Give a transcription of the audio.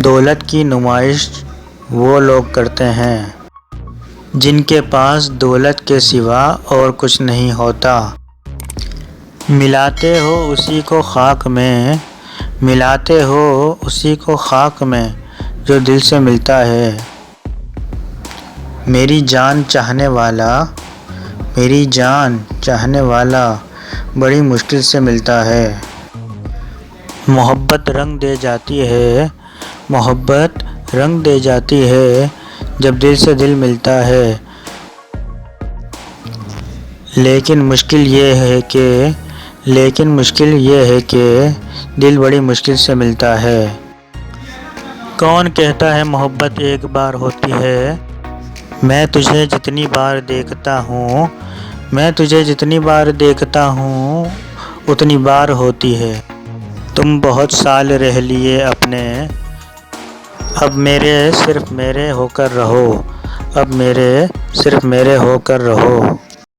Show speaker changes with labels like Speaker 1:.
Speaker 1: دولت کی نمائش وہ لوگ کرتے ہیں جن کے پاس دولت کے سوا اور کچھ نہیں ہوتا۔ ملاتے ہو اسی کو خاک میں، ملاتے ہو اسی کو خاک میں جو دل سے ملتا ہے۔ میری جان چاہنے والا، میری جان چاہنے والا بڑی مشکل سے ملتا ہے۔ محبت رنگ دے جاتی ہے، محبت رنگ دے جاتی ہے جب دل سے دل ملتا ہے۔ لیکن مشکل یہ ہے کہ دل بڑی مشکل سے ملتا ہے۔ کون کہتا ہے محبت ایک بار ہوتی ہے؟ میں تجھے جتنی بار دیکھتا ہوں، میں تجھے جتنی بار دیکھتا ہوں اتنی بار ہوتی ہے۔ تم بہت سال رہ لیے اپنے، اب میرے صرف میرے ہو کر رہو، اب میرے صرف میرے ہو کر رہو۔